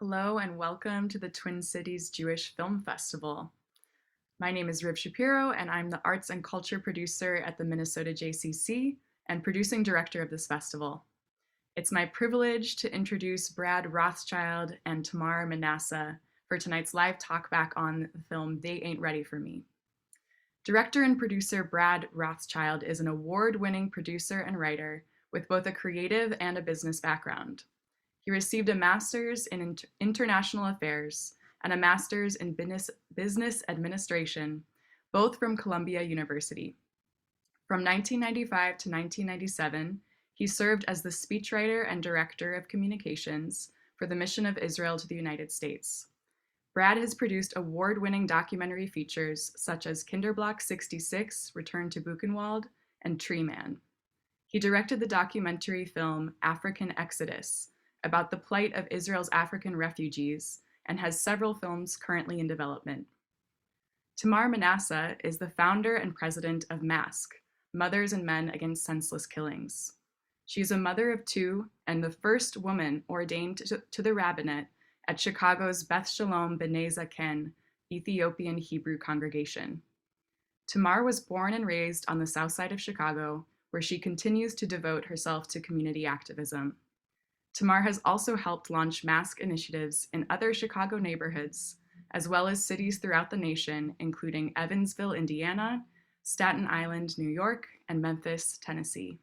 Hello and welcome to the Twin Cities Jewish Film Festival. My name is Riv Shapiro and I'm the Arts and Culture Producer at the Minnesota JCC and producing director of this festival. It's my privilege to introduce Brad Rothschild and Tamar Manasseh for tonight's live talkback on the film They Ain't Ready for Me. Director and producer Brad Rothschild is an award-winning producer and writer with both a creative and a business background. He received a master's in international affairs and a master's in business administration, both from Columbia University. From 1995 to 1997, he served as the speechwriter and director of communications for the Mission of Israel to the United States. Brad has produced award-winning documentary features such as Kinderblock 66, Return to Buchenwald, and Tree Man. He directed the documentary film African Exodus, about the plight of Israel's African refugees, and has several films currently in development. Tamar Manasseh is the founder and president of MASK, Mothers and Men Against Senseless Killings. She is a mother of two and the first woman ordained to the rabbinate at Chicago's Beth Shalom B'nai Zaken Ethiopian Hebrew congregation. Tamar was born and raised on the south side of Chicago, where she continues to devote herself to community activism. Tamar has also helped launch MASK initiatives in other Chicago neighborhoods, as well as cities throughout the nation, including Evansville, Indiana, Staten Island, New York, and Memphis, Tennessee.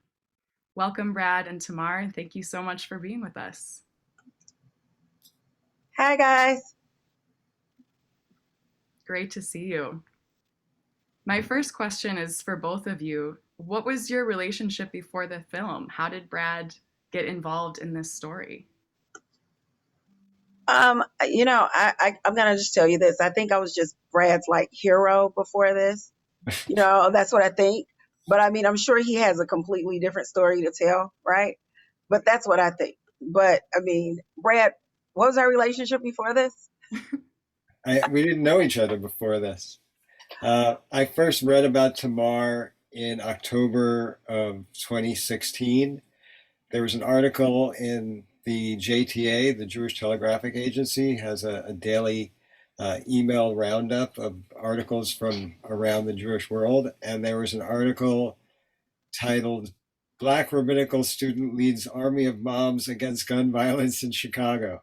Welcome, Brad and Tamar, and thank you so much for being with us. Hi, guys. Great to see you. My first question is for both of you. What was your relationship before the film? How did Brad get involved in this story? I'm gonna just tell you this. I think I was just Brad's hero before this. That's what I think. But I mean, I'm sure he has a completely different story to tell, right? But that's what I think. But I mean, Brad, what was our relationship before this? We didn't know each other before this. I first read about Tamar in October of 2016. There was an article in the JTA, the Jewish Telegraphic Agency, has a daily email roundup of articles from around the Jewish world. And there was an article titled, Black Rabbinical Student Leads Army of Moms Against Gun Violence in Chicago.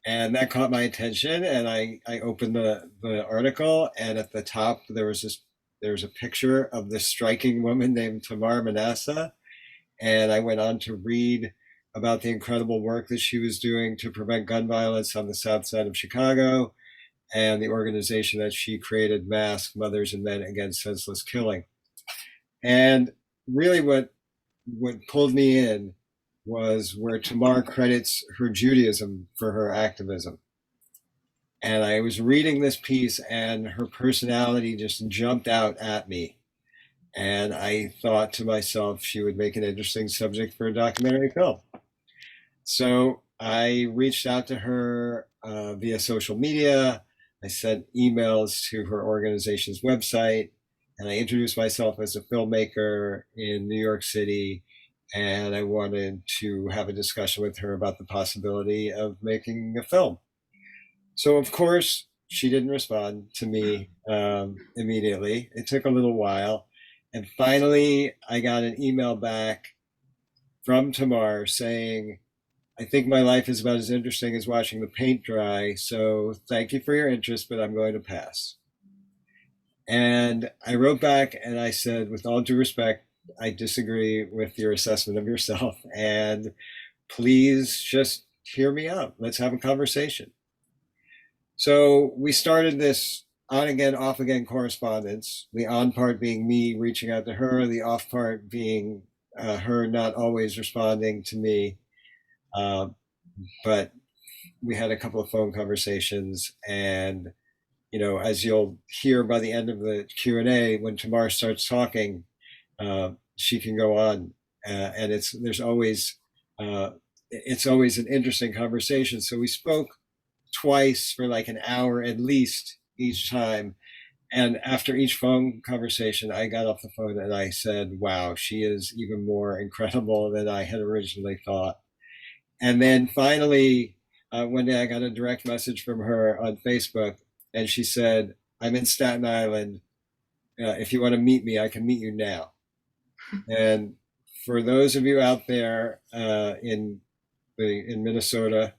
And that caught my attention, and I opened the article, and at the top there was a picture of this striking woman named Tamar Manasseh. And I went on to read about the incredible work that she was doing to prevent gun violence on the south side of Chicago and the organization that she created, MASK, Mothers and Men Against Senseless Killing. And really what pulled me in was where Tamar credits her Judaism for her activism. And I was reading this piece and her personality just jumped out at me. And I thought to myself, she would make an interesting subject for a documentary film. So I reached out to her via social media. I sent emails to her organization's website, and I introduced myself as a filmmaker in New York City. And I wanted to have a discussion with her about the possibility of making a film. So of course, she didn't respond to me immediately. It took a little while. And finally, I got an email back from Tamar saying, I think my life is about as interesting as watching the paint dry. So thank you for your interest, but I'm going to pass. And I wrote back and I said, with all due respect, I disagree with your assessment of yourself. And please just hear me out. Let's have a conversation. So we started this on again, off again correspondence, the on part being me reaching out to her, the off part being her not always responding to me. But we had a couple of phone conversations, and, as you'll hear by the end of the Q&A, when Tamar starts talking, she can go on, and it's always an interesting conversation. So we spoke twice for like an hour at least each time. And after each phone conversation, I got off the phone and I said, wow, she is even more incredible than I had originally thought. And then finally, one day I got a direct message from her on Facebook, and she said, "I'm in Staten Island. If you want to meet me, I can meet you now." And for those of you out there in Minnesota,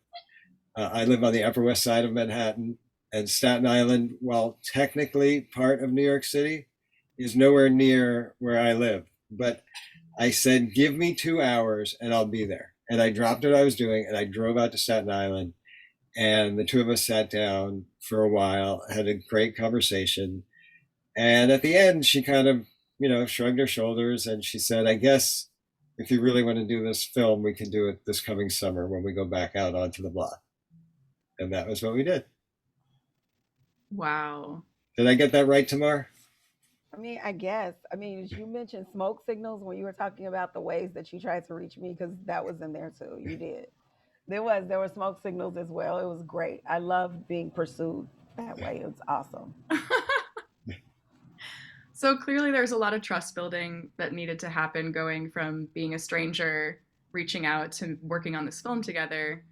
I live on the Upper West Side of Manhattan, and Staten Island, while technically part of New York City, is nowhere near where I live. But I said, "Give me 2 hours and I'll be there." And I dropped what I was doing and I drove out to Staten Island. And the two of us sat down for a while, had a great conversation. And at the end, she kind of, shrugged her shoulders and she said, "I guess if you really want to do this film, we can do it this coming summer when we go back out onto the block." And that was what we did. Wow. Did I get that right, Tamar? I mean, I guess. I mean, you mentioned smoke signals when you were talking about the ways that you tried to reach me, because that was in there too. You did. There were smoke signals as well. It was great. I loved being pursued that way. It was awesome. So clearly there's a lot of trust building that needed to happen, going from being a stranger, reaching out, to working on this film together.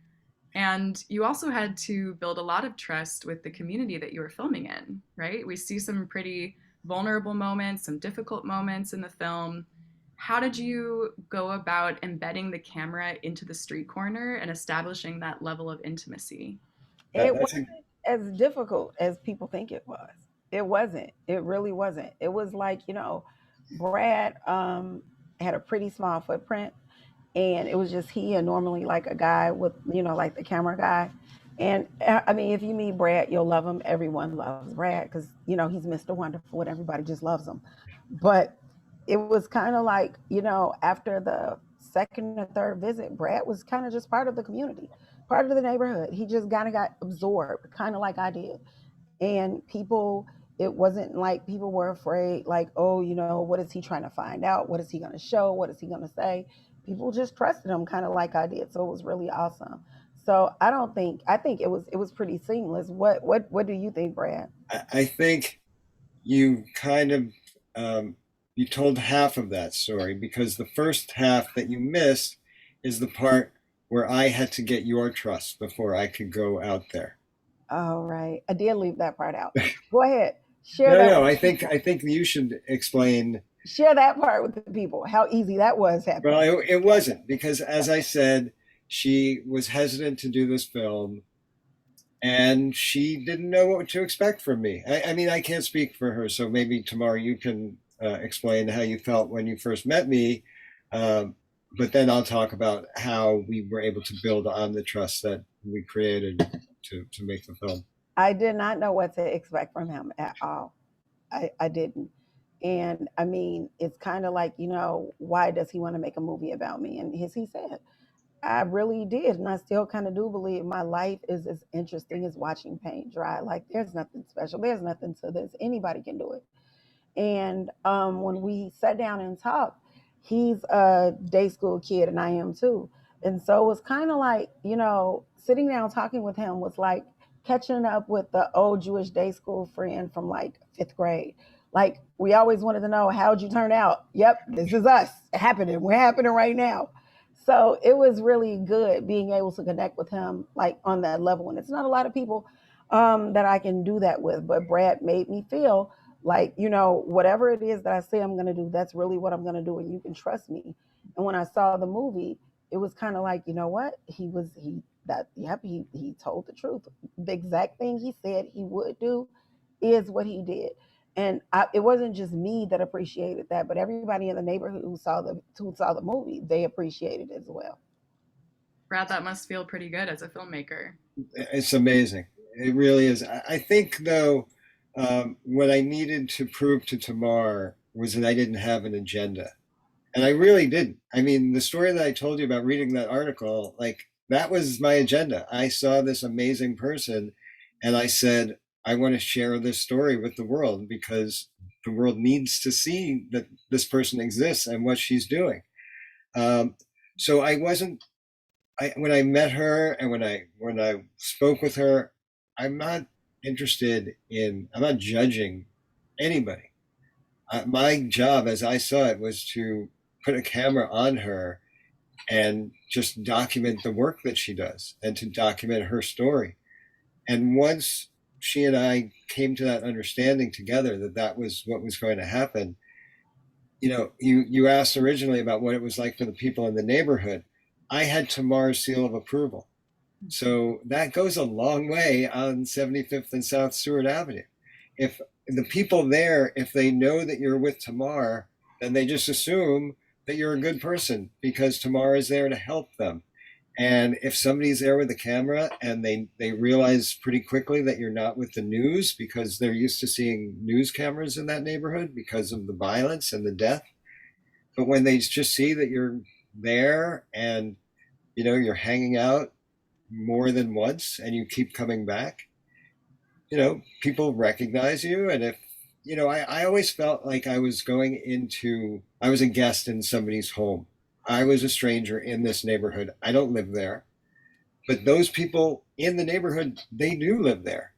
And you also had to build a lot of trust with the community that you were filming in, right? We see some pretty vulnerable moments, some difficult moments in the film. How did you go about embedding the camera into the street corner and establishing that level of intimacy? It That's wasn't as difficult as people think it was. It wasn't. It really wasn't. It was like, Brad had a pretty small footprint, and it was just he and normally like a guy with, like the camera guy. And I mean, if you meet Brad, you'll love him. Everyone loves Brad because, he's Mr. Wonderful and everybody just loves him. But it was kind of like, after the second or third visit, Brad was kind of just part of the community, part of the neighborhood. He just kind of got absorbed, kind of like I did. And people, it wasn't like people were afraid, like, oh, what is he trying to find out? What is he going to show? What is he going to say? People just trusted him kind of like I did. So it was really awesome. So I think it was pretty seamless. What do you think, Brad? I think you kind of you told half of that story, because the first half that you missed is the part where I had to get your trust before I could go out there. All right. I did leave that part out. Go ahead. Share No, that no, with I think you should explain. share that part with the people. How easy that was Well, happening. it wasn't, because, as I said, she was hesitant to do this film, and she didn't know what to expect from me. I mean, I can't speak for her, so maybe tomorrow you can explain how you felt when you first met me. Um, but then I'll talk about how we were able to build on the trust that we created to make the film. I did not know what to expect from him at all. I didn't. And I mean, it's kind of like, why does he want to make a movie about me? And as he said, I really did. And I still kind of do believe my life is as interesting as watching paint dry. Like, there's nothing special. There's nothing to this. Anybody can do it. And when we sat down and talked, he's a day school kid and I am too. And so it was kind of like, sitting down talking with him was like catching up with the old Jewish day school friend from like fifth grade. Like, we always wanted to know, how'd you turn out? Yep, this is us happening. We're happening right now. So it was really good being able to connect with him like on that level. And it's not a lot of people that I can do that with, but Brad made me feel like, whatever it is that I say I'm going to do, that's really what I'm going to do, and you can trust me. And when I saw the movie, it was kind of like, what he told the truth. The exact thing he said he would do is what he did. And it wasn't just me that appreciated that, but everybody in the neighborhood who saw the movie, they appreciated it as well. Brad, that must feel pretty good as a filmmaker. It's amazing. It really is. I think, though, what I needed to prove to Tamar was that I didn't have an agenda. And I really didn't. I mean, the story that I told you about reading that article, like, that was my agenda. I saw this amazing person and I said, I want to share this story with the world, because the world needs to see that this person exists and what she's doing. Um, so I wasn't, when I met her and when I spoke with her, I'm not I'm not judging anybody. My job, as I saw it, was to put a camera on her and just document the work that she does and to document her story. And once she and I came to that understanding together that that was what was going to happen, you asked originally about what it was like for the people in the neighborhood. I had Tamar's seal of approval. So that goes a long way on 75th and South Seward Avenue. If the people there, if they know that you're with Tamar, then they just assume that you're a good person because Tamar is there to help them. And if somebody's there with a camera and they realize pretty quickly that you're not with the news because they're used to seeing news cameras in that neighborhood because of the violence and the death. But when they just see that you're there and you're hanging out more than once and you keep coming back, people recognize you. And if I always felt like I was a guest in somebody's home. I was a stranger in this neighborhood. I don't live there. But those people in the neighborhood, they do live there.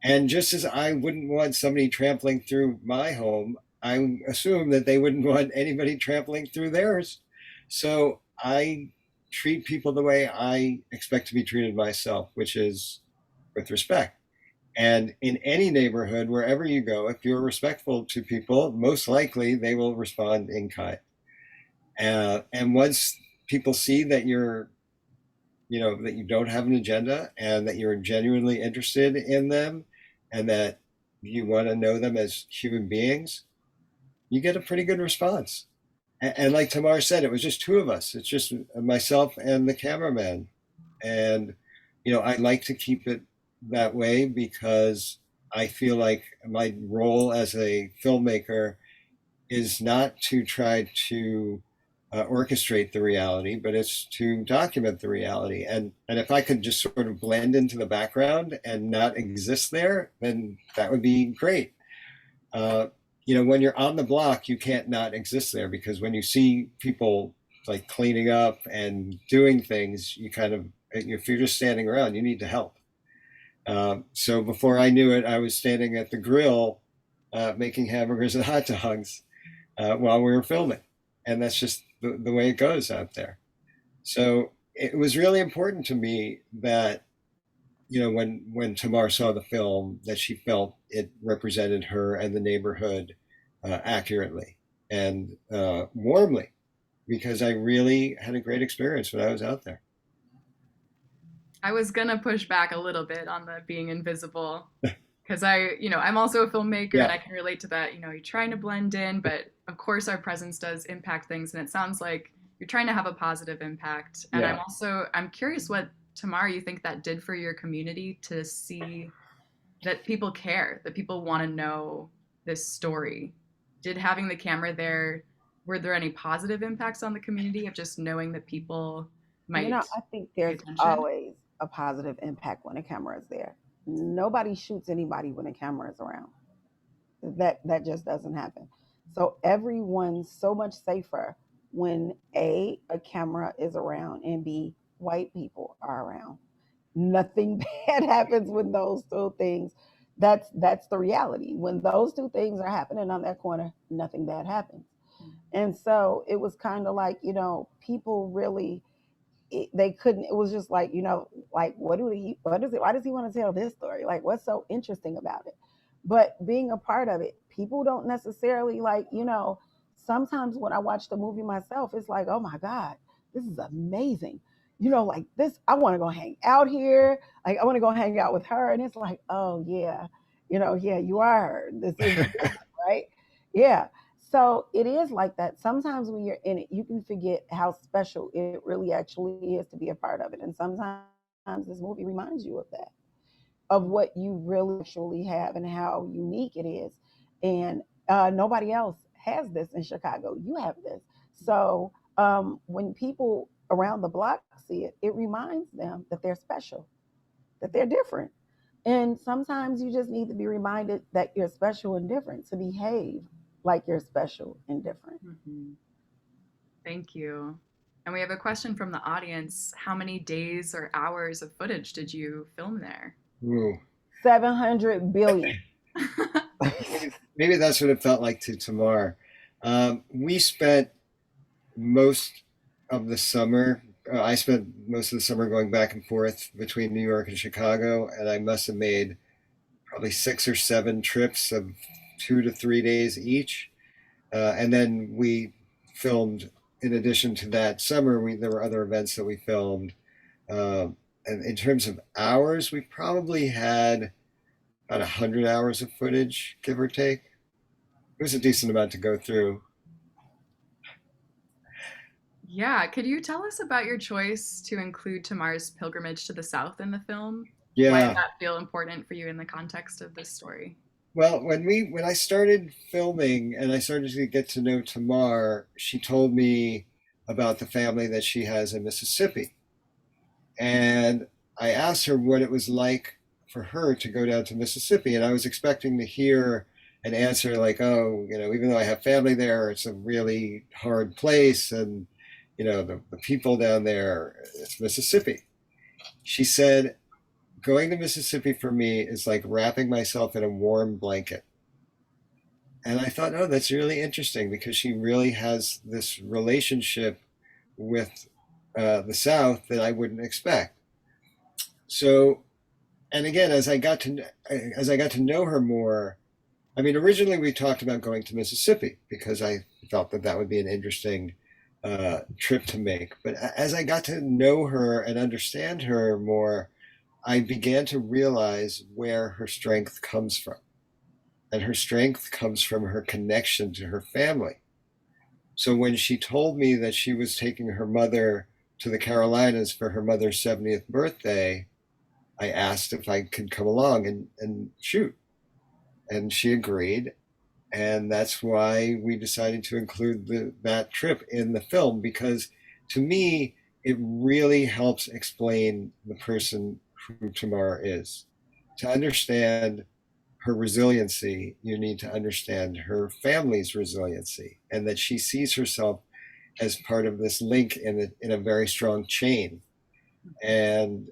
And just as I wouldn't want somebody trampling through my home, I assume that they wouldn't want anybody trampling through theirs. So I treat people the way I expect to be treated myself, which is with respect. And in any neighborhood, wherever you go, if you're respectful to people, most likely they will respond in kind. And once people see that that you don't have an agenda and that you're genuinely interested in them and that you want to know them as human beings, you get a pretty good response. And like Tamar said, it was just two of us. It's just myself and the cameraman. And, I like to keep it that way because I feel like my role as a filmmaker is not to try to orchestrate the reality, but it's to document the reality. And if I could just sort of blend into the background and not exist there, then that would be great. When you're on the block, you can't not exist there because when you see people like cleaning up and doing things, if you're just standing around, you need to help. So before I knew it, I was standing at the grill making hamburgers and hot dogs while we were filming. And that's just the way it goes out there. So it was really important to me that, when Tamar saw the film, that she felt it represented her and the neighborhood accurately and warmly, because I really had a great experience when I was out there. I was gonna push back a little bit on the being invisible because I'm also a filmmaker and I can relate to that. You're trying to blend in, but of course our presence does impact things, and it sounds like you're trying to have a positive impact. And I'm curious what, Tamar, you think that did for your community to see that people care, that people want to know this story. Did having the camera there, were there any positive impacts on the community of just knowing that people might I think there's always a positive impact when a camera is there. Nobody shoots anybody when a camera is around. That just doesn't happen. So everyone's so much safer when a camera is around and B, white people are around. Nothing bad happens when those two things. That's the reality. When those two things are happening on that corner, nothing bad happens. And so it was kind of like, people really, they couldn't, it was just like, like, why does he want to tell this story? Like, what's so interesting about it? But being a part of it, people don't necessarily sometimes when I watch the movie myself, it's like, oh my God, this is amazing. Like this, I want to go hang out here. Like, I want to go hang out with her. And it's like, oh yeah, yeah, you are her. This is right. Yeah. So it is like that. Sometimes when you're in it, you can forget how special it really actually is to be a part of it. And sometimes this movie reminds you of that, of what you really actually have and how unique it is. And nobody else has this in Chicago. You have this. So when people around the block see it, it reminds them that they're special, that they're different. And sometimes you just need to be reminded that you're special and different, to behave like you're special and different. Mm-hmm. Thank you. And we have a question from the audience. How many days or hours of footage did you film there? Ooh. 700 billion. Maybe that's what it felt like to Tamar. We spent most of the summer. I spent most of the summer going back and forth between New York and Chicago, and I must have made probably 6 or 7 trips of 2 to 3 days each. And then we filmed, in addition to that summer, there were other events that we filmed. And in terms of hours, we probably had about 100 hours of footage, give or take. It was a decent amount to go through. Yeah, could you tell us about your choice to include Tamar's pilgrimage to the South in the film? Why did Yeah. that feel important for you in the context of this story? Well, when I started filming and I started to get to know Tamar, she told me about the family that she has in Mississippi. And I asked her what it was like for her to go down to Mississippi. And I was expecting to hear an answer like, oh, even though I have family there, it's a really hard place. And, the people down there, it's Mississippi. She said, going to Mississippi for me is like wrapping myself in a warm blanket. And I thought, oh, that's really interesting because she really has this relationship with the South that I wouldn't expect. So, and again, as I got to know her more, I mean, originally we talked about going to Mississippi because I felt that would be an interesting trip to make. But as I got to know her and understand her more, I began to realize where her strength comes from. And her strength comes from her connection to her family. So when she told me that she was taking her mother to the Carolinas for her mother's 70th birthday, I asked if I could come along and shoot. And she agreed. And that's why we decided to include that trip in the film, because to me, it really helps explain the person who Tamara is. To understand her resiliency, you need to understand her family's resiliency, and that she sees herself as part of this link in a very strong chain. And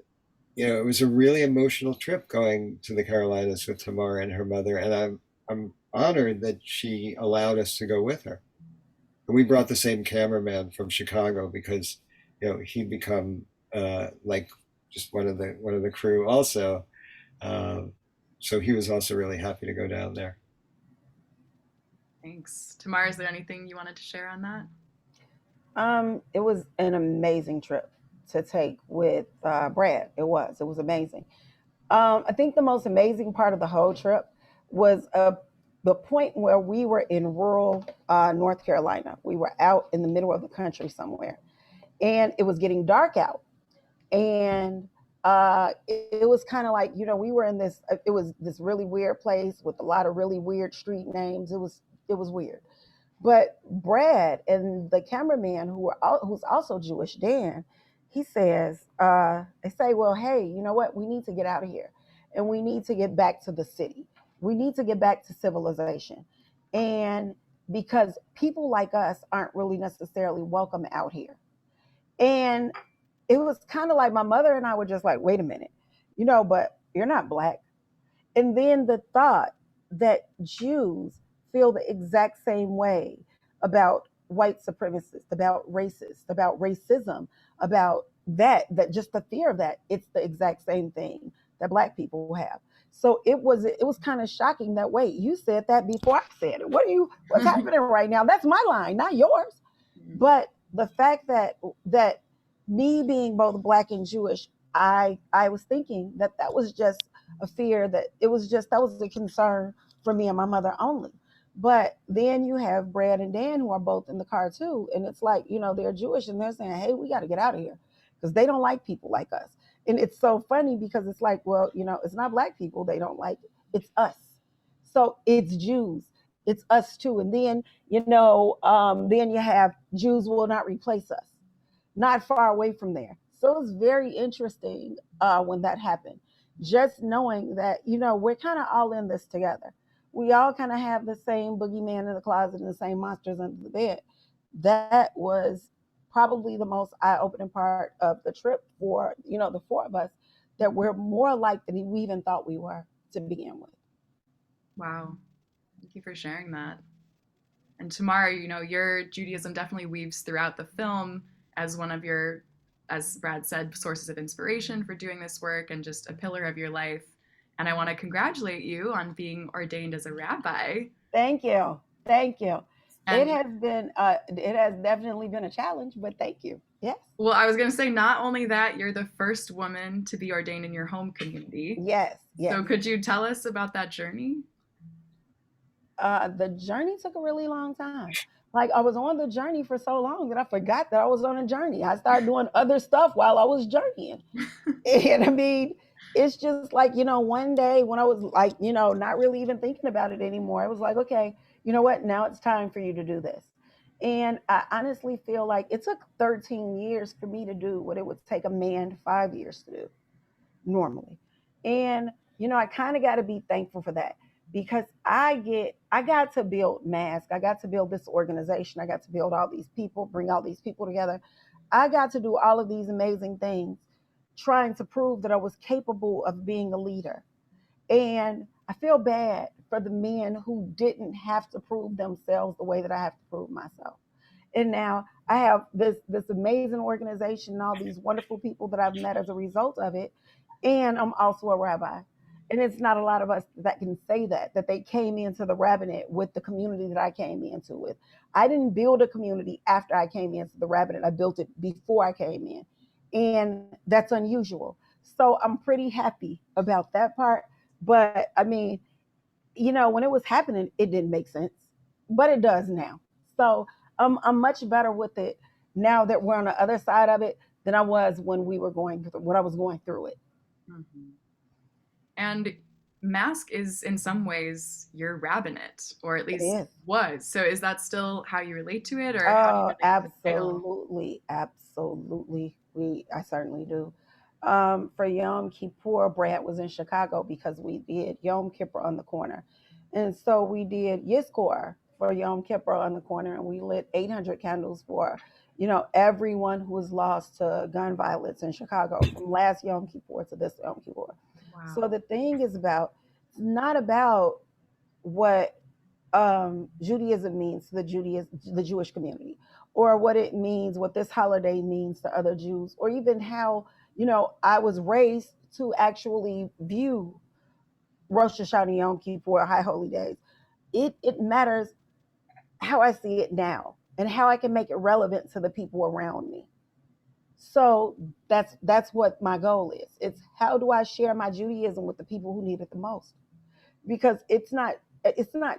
it was a really emotional trip going to the Carolinas with Tamara and her mother, and I'm honored that she allowed us to go with her. And we brought the same cameraman from Chicago because he'd become like just one of the crew also. Um, so he was also really happy to go down there. Thanks. Tamar, is there anything you wanted to share on that? It was an amazing trip to take with Brad. It was amazing. I think the most amazing part of the whole trip was the point where we were in rural North Carolina. We were out in the middle of the country somewhere, and it was getting dark out. And it was kind of like, we were in this. It was this really weird place with a lot of really weird street names. It was weird. But Brad and the cameraman, who's also Jewish, Dan, he says, they say, well, hey, you know what? We need to get out of here, and we need to get back to the city. We need to get back to civilization, and because people like us aren't really necessarily welcome out here. And it was kind of like my mother and I were just like, wait a minute, but you're not black. And then the thought that Jews feel the exact same way about white supremacists, about racists, about racism, about that just the fear of that, it's the exact same thing that black people have. So it was kind of shocking that, wait, you said that before I said it. What's happening right now? That's my line, not yours. But the fact that me being both black and Jewish, I was thinking that was just a fear, that was a concern for me and my mother only. But then you have Brad and Dan who are both in the car too, and it's like, they're Jewish and they're saying, hey, we got to get out of here because they don't like people like us. And it's so funny because it's like, well, it's not black people they don't like, it's us. So it's Jews, it's us too. And then then you have Jews will not replace us, not far away from there. So it was very interesting when that happened. Just knowing that, we're kind of all in this together. We all kind of have the same boogeyman in the closet and the same monsters under the bed. That was probably the most eye-opening part of the trip for, the four of us, that we're more alike than we even thought we were to begin with. Wow. Thank you for sharing that. And Tamara, your Judaism definitely weaves throughout the film, as one of your, as Brad said, sources of inspiration for doing this work and just a pillar of your life. And I want to congratulate you on being ordained as a rabbi. Thank you. Thank you. And It has definitely been a challenge, but thank you. Yes. well, I was going to say, not only that, you're the first woman to be ordained in your home community. Yes. Yes. So could you tell us about that journey? The journey took a really long time. Like I was on the journey for so long that I forgot that I was on a journey. I started doing other stuff while I was journeying. And I mean, it's just like, one day when I was like, not really even thinking about it anymore, I was like, okay, you know what? Now it's time for you to do this. And I honestly feel like it took 13 years for me to do what it would take a man 5 years to do normally. And I kind of got to be thankful for that because I got to build Mask. I got to build this organization. I got to build all these people, bring all these people together. I got to do all of these amazing things trying to prove that I was capable of being a leader. And I feel bad for the men who didn't have to prove themselves the way that I have to prove myself. And now I have this amazing organization and all these wonderful people that I've met as a result of it. And I'm also a rabbi. And it's not a lot of us that can say that they came into the rabbinate with the community that I came into with. I didn't build a community after I came into the rabbinate. I built it before I came in. And that's unusual. So I'm pretty happy about that part. But I mean, when it was happening, it didn't make sense, but it does now. So I'm much better with it now that we're on the other side of it than I was when when I was going through it. Mm-hmm. And Mask is in some ways your rabbinate, or at least was. So is that still how you relate to it, or how do you relate absolutely, absolutely. I certainly do. For Yom Kippur, Brad was in Chicago because we did Yom Kippur on the corner. And so we did Yizkor for Yom Kippur on the corner, and we lit 800 candles for, everyone who was lost to gun violence in Chicago from last Yom Kippur to this Yom Kippur. Wow. So the thing is it's not about what Judaism means to the Jewish community, or what it means, what this holiday means to other Jews, or even how, I was raised to actually view Rosh Hashanah, Yom Kippur, High Holy Days. It matters how I see it now and how I can make it relevant to the people around me. So that's what my goal is. It's how do I share my Judaism with the people who need it the most? Because it's not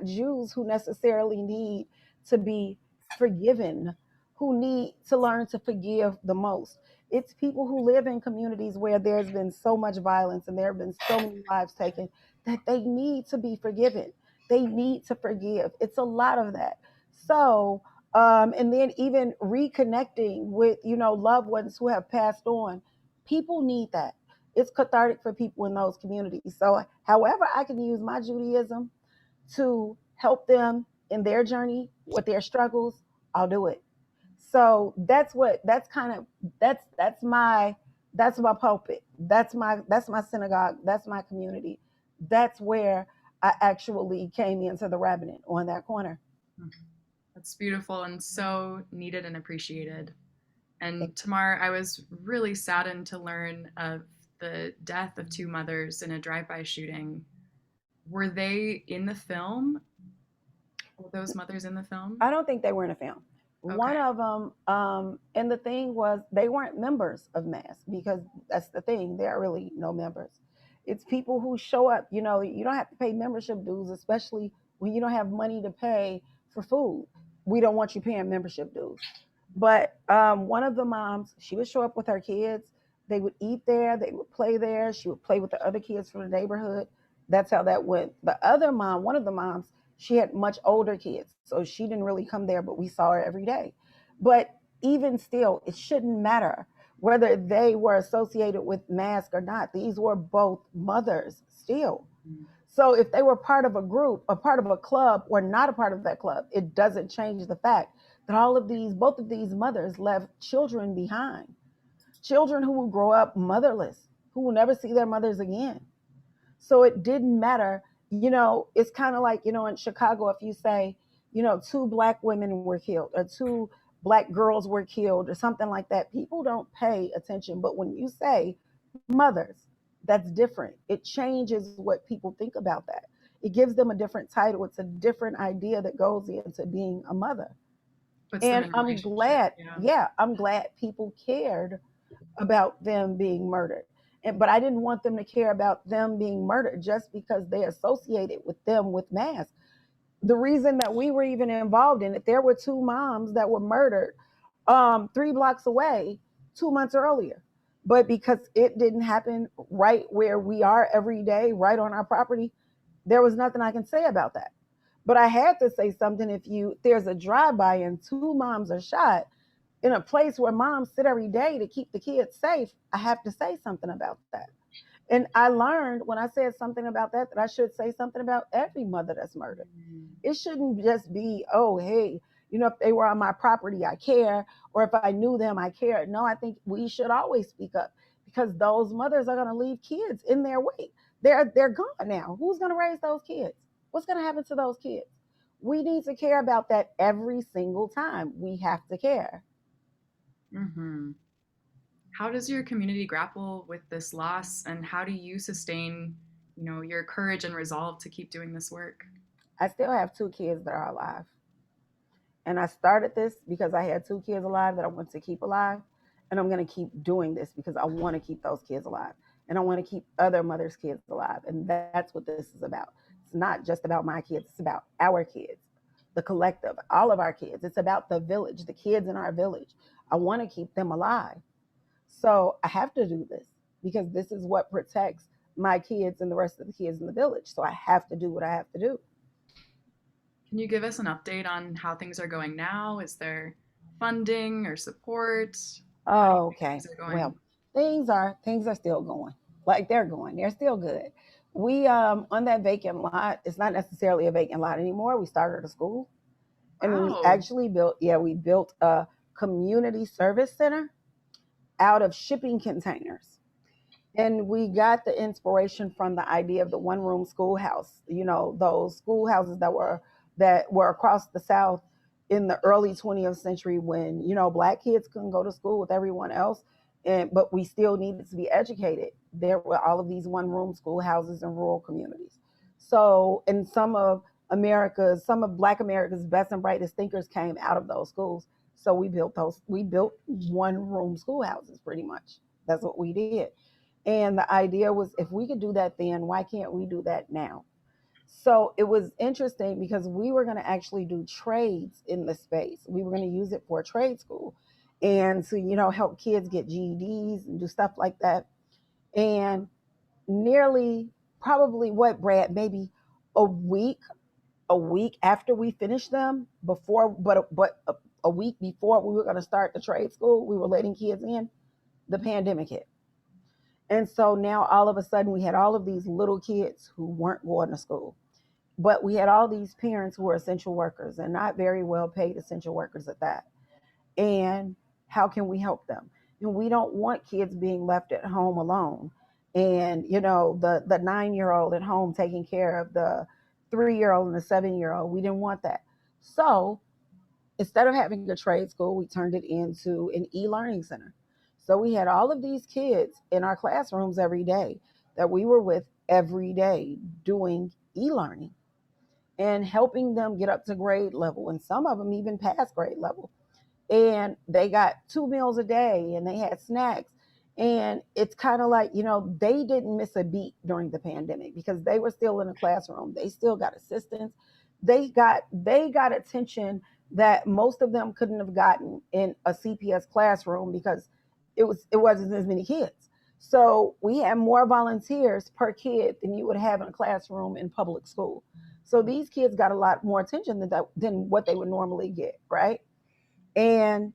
Jews who necessarily need to be forgiven, who need to learn to forgive the most. It's people who live in communities where there's been so much violence and there have been so many lives taken that they need to be forgiven. They need to forgive. It's a lot of that. So, and then even reconnecting with, loved ones who have passed on, people need that. It's cathartic for people in those communities. So, however, I can use my Judaism to help them in their journey with their struggles, I'll do it. So that's my pulpit. That's my synagogue. That's my community. That's where I actually came into the rabbinate on that corner. That's beautiful and so needed and appreciated. And Tamar, I was really saddened to learn of the death of two mothers in a drive-by shooting. Were they in the film? Were those mothers in the film? I don't think they were in a film. Okay. One of them, and the thing was, they weren't members of Mass, because that's the thing. There are really no members. It's people who show up. You don't have to pay membership dues, especially when you don't have money to pay for food. We don't want you paying membership dues. But one of the moms, she would show up with her kids. They would eat there. They would play there. She would play with the other kids from the neighborhood. That's how that went. The other mom, one of the moms, she had much older kids, so she didn't really come there, but we saw her every day. But even still, it shouldn't matter whether they were associated with Mask or not. These were both mothers still. Mm-hmm. So if they were part of a group, a part of a club, or not a part of that club, it doesn't change the fact that both of these mothers left children behind. Children who will grow up motherless, who will never see their mothers again. So it didn't matter. It's kind of like, in Chicago, if you say, two Black women were killed, or two Black girls were killed or something like that, people don't pay attention. But when you say mothers, that's different. It changes what people think about that. It gives them a different title. It's a different idea that goes into being a mother. Puts them And in I'm relationship. glad, Yeah. yeah, I'm glad people cared about them being murdered. But I didn't want them to care about them being murdered just because they associated with them with mass. The reason that we were even involved in it, there were two moms that were murdered 3 blocks away 2 months earlier. But because it didn't happen right where we are every day, right on our property, there was nothing I can say about that. But I had to say something. If there's a drive-by and two moms are shot in a place where moms sit every day to keep the kids safe, I have to say something about that. And I learned when I said something about that that I should say something about every mother that's murdered. Mm. It shouldn't just be, oh, hey, if they were on my property, I care, or if I knew them, I care. No, I think we should always speak up because those mothers are going to leave kids in their wake. They're gone now. Who's going to raise those kids? What's going to happen to those kids? We need to care about that every single time. We have to care. Hmm. How does your community grapple with this loss, and how do you sustain, your courage and resolve to keep doing this work? I still have two kids that are alive. And I started this because I had two kids alive that I want to keep alive. And I'm going to keep doing this because I want to keep those kids alive. And I want to keep other mothers' kids alive. And that's what this is about. It's not just about my kids, it's about our kids, the collective, all of our kids. It's about the village, the kids in our village. I want to keep them alive. So I have to do this because this is what protects my kids and the rest of the kids in the village. So I have to do what I have to do. Can you give us an update on how things are going now? Is there funding or support? How do you Oh, think okay. things are going? Well, things are still going. Like they're going. They're still good. We on that vacant lot, it's not necessarily a vacant lot anymore. We started a school and we Wow. actually built a community service center out of shipping containers. And we got the inspiration from the idea of the one room schoolhouse, those schoolhouses that were across the South in the early 20th century when, black kids couldn't go to school with everyone else. But we still needed to be educated. There were all of these one room schoolhouses in rural communities. So, and some of Black America's best and brightest thinkers came out of those schools. So we built one room schoolhouses pretty much. That's what we did. And the idea was if we could do that then, why can't we do that now? So it was interesting because we were going to actually do trades in the space. We were going to use it for a trade school and to, help kids get GEDs and do stuff like that. And nearly probably what, Brad, maybe a week, after we finished them before, but a week before we were going to start the trade school, we were letting kids in, the pandemic hit. And so now all of a sudden we had all of these little kids who weren't going to school. But we had all these parents who were essential workers and not very well paid essential workers at that. And how can we help them? And we don't want kids being left at home alone. And, the 9-year-old at home taking care of the 3-year-old and the 7-year-old. We didn't want that. So instead of having a trade school, we turned it into an e-learning center. So we had all of these kids in our classrooms every day that we were with every day doing e-learning and helping them get up to grade level. And some of them even past grade level. And they got 2 meals a day and they had snacks. And it's kind of like, they didn't miss a beat during the pandemic because they were still in the classroom. They still got assistance. They got attention that most of them couldn't have gotten in a CPS classroom because it wasn't as many kids. So we had more volunteers per kid than you would have in a classroom in public school. So these kids got a lot more attention than what they would normally get, right? And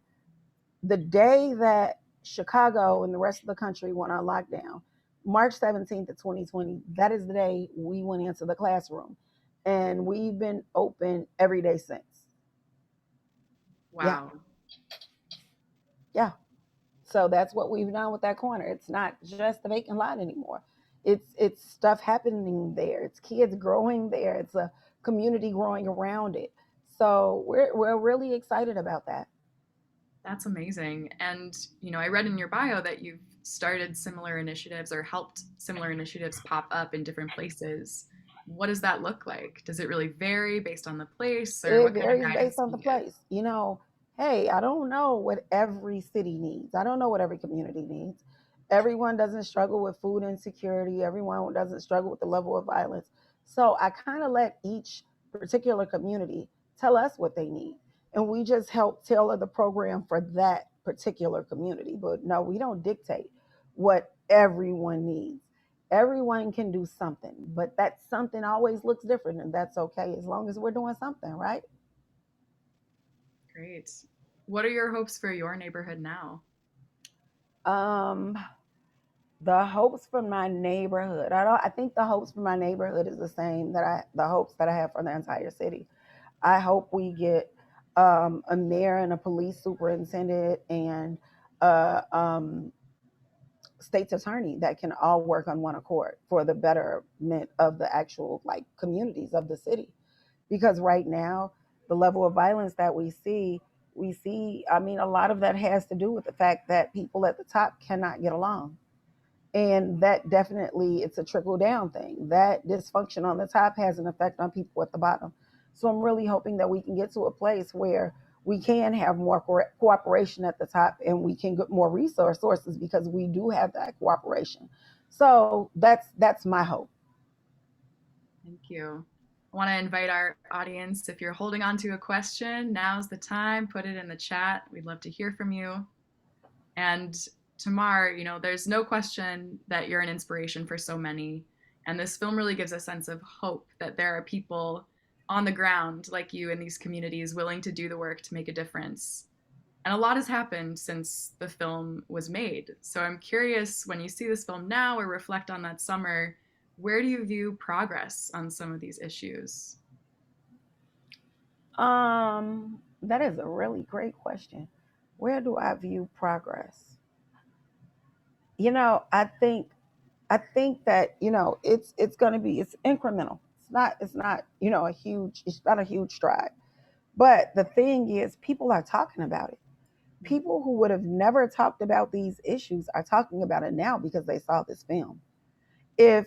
the day that Chicago and the rest of the country went on lockdown, March 17th of 2020, that is the day we went into the classroom. And we've been open every day since. Yeah, Wow. yeah. So that's what we've done with that corner. It's not just the vacant lot anymore. It's stuff happening there. It's kids growing there. It's a community growing around it. So we're really excited about that. That's amazing. And, I read in your bio that you've started similar initiatives or helped similar initiatives pop up in different places. What does that look like? Does it really vary based on the place, or It what kind of varies based guidance on do the you give? place. Hey, I don't know what every city needs. I don't know what every community needs. Everyone doesn't struggle with food insecurity. Everyone doesn't struggle with the level of violence. So I kind of let each particular community tell us what they need. And we just help tailor the program for that particular community. But no, we don't dictate what everyone needs. Everyone can do something, but that something always looks different, and that's okay as long as we're doing something, right? Great. What are your hopes for your neighborhood now? Um, the hopes for my neighborhood. I think the hopes for my neighborhood is the same that the hopes that I have for the entire city. I hope we get a mayor and a police superintendent and a state's attorney that can all work on one accord for the betterment of the actual like communities of the city. Because right now, the level of violence that we see, I mean, a lot of that has to do with the fact that people at the top cannot get along. And that definitely, it's a trickle down thing. That dysfunction on the top has an effect on people at the bottom. So I'm really hoping that we can get to a place where we can have more cooperation at the top, and we can get more resources because we do have that cooperation. So that's my hope. Thank you. I want to invite our audience, if you're holding on to a question, now's the time. Put it in the chat. We'd love to hear from you. And Tamar, there's no question that you're an inspiration for so many. And this film really gives a sense of hope that there are people on the ground like you in these communities willing to do the work to make a difference. And a lot has happened since the film was made. So I'm curious, when you see this film now or reflect on that summer, where do you view progress on some of these issues? That is a really great question. Where do I view progress? I think that it's going to be, it's incremental. It's not a huge stride. But the thing is, people are talking about it. People who would have never talked about these issues are talking about it now because they saw this film. If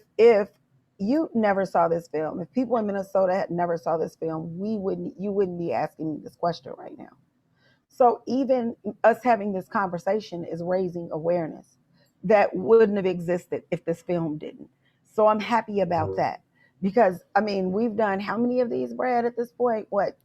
you never saw this film, if people in Minnesota had never saw this film, you wouldn't be asking me this question right now. So even us having this conversation is raising awareness that wouldn't have existed if this film didn't. So I'm happy about that because I mean, we've done how many of these, Brad, at this point? What,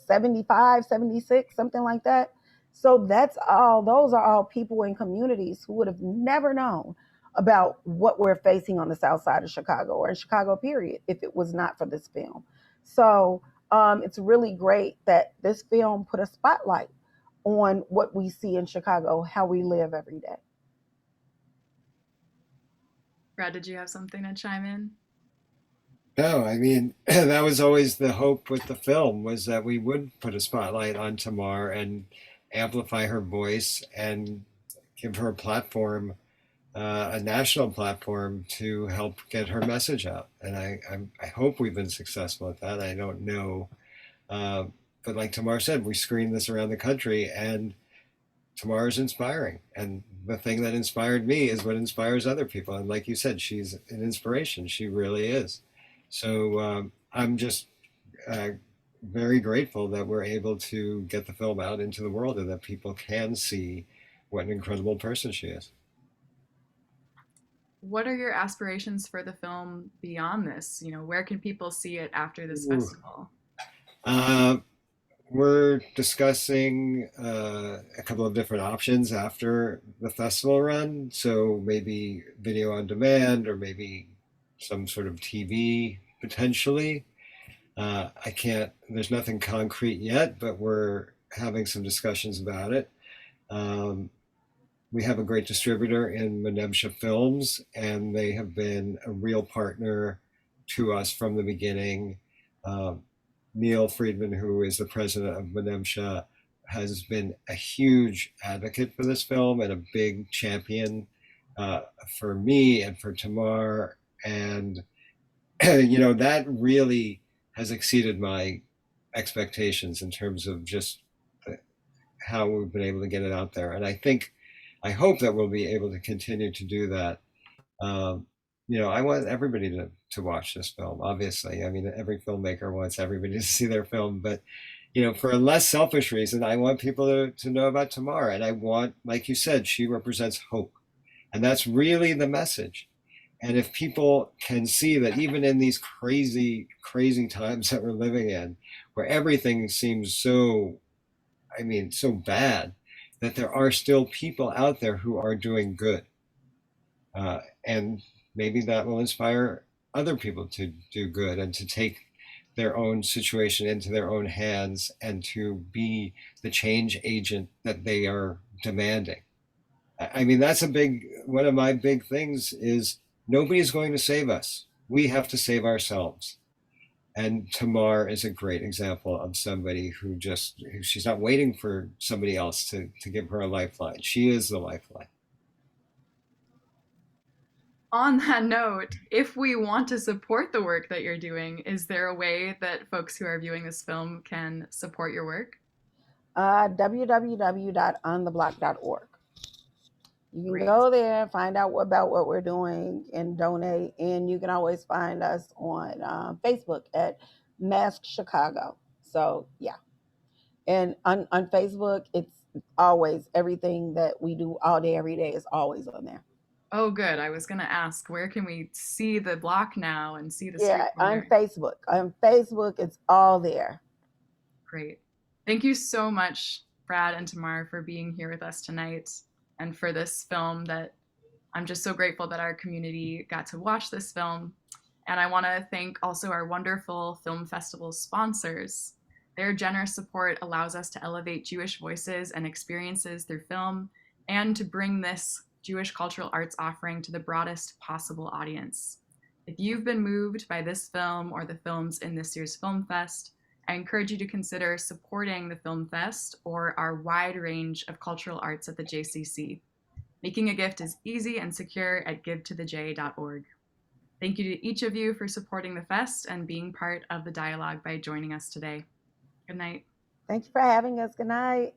75, 76, something like that? So those are all people in communities who would have never known about what we're facing on the south side of Chicago or in Chicago, period, if it was not for this film. So it's really great that this film put a spotlight on what we see in Chicago, how we live every day. Brad, did you have something to chime in? No, I mean, that was always the hope with the film, was that we would put a spotlight on Tamar and amplify her voice and give her a platform, a national platform to help get her message out. And I hope we've been successful at that. I don't know. Uh, but like Tamar said, we screen this around the country, and Tamar is inspiring. And the thing that inspired me is what inspires other people. And like you said, she's an inspiration. She really is. So I'm just uh, very grateful that we're able to get the film out into the world and that people can see what an incredible person she is. What are your aspirations for the film beyond this? Where can people see it after this Ooh. festival? Uh, we're discussing a couple of different options after the festival run. So maybe video on demand, or maybe some sort of TV potentially. I can't, there's nothing concrete yet, but we're having some discussions about it. Um, we have a great distributor in Menemsha Films, and they have been a real partner to us from the beginning. Um, Neil Friedman, who is the president of Menemsha, has been a huge advocate for this film and a big champion uh, for me and for Tamar. And, that really has exceeded my expectations in terms of just how we've been able to get it out there. And I hope that we'll be able to continue to do that. I want everybody to watch this film, obviously. I mean, every filmmaker wants everybody to see their film, but for a less selfish reason, I want people to know about Tamar. And I want, like you said, she represents hope. And that's really the message. And if people can see that even in these crazy, crazy times that we're living in, where everything seems so bad, that there are still people out there who are doing good. And maybe that will inspire other people to do good and to take their own situation into their own hands and to be the change agent that they are demanding. I mean, that's one of my big things is nobody's going to save us. We have to save ourselves. And Tamar is a great example of somebody who she's not waiting for somebody else to give her a lifeline. She is the lifeline. On that note, if we want to support the work that you're doing, is there a way that folks who are viewing this film can support your work? www.ontheblock.org. You can go there, find out about what we're doing, and donate. And you can always find us on Facebook at Mask Chicago. So, yeah. And on Facebook, it's always everything that we do all day, every day is always on there. Oh, good. I was going to ask, where can we see the block now and see the Yeah, street corner? on Facebook. On Facebook, it's all there. Great. Thank you so much, Brad and Tamar, for being here with us tonight and for this film that I'm just so grateful that our community got to watch this film. And I want to thank also our wonderful film festival sponsors. Their generous support allows us to elevate Jewish voices and experiences through film and to bring this Jewish cultural arts offering to the broadest possible audience. If you've been moved by this film or the films in this year's Film Fest, I encourage you to consider supporting the Film Fest or our wide range of cultural arts at the JCC. Making a gift is easy and secure at givetothej.org. Thank you to each of you for supporting the fest and being part of the dialogue by joining us today. Good night. Thank you for having us. Good night.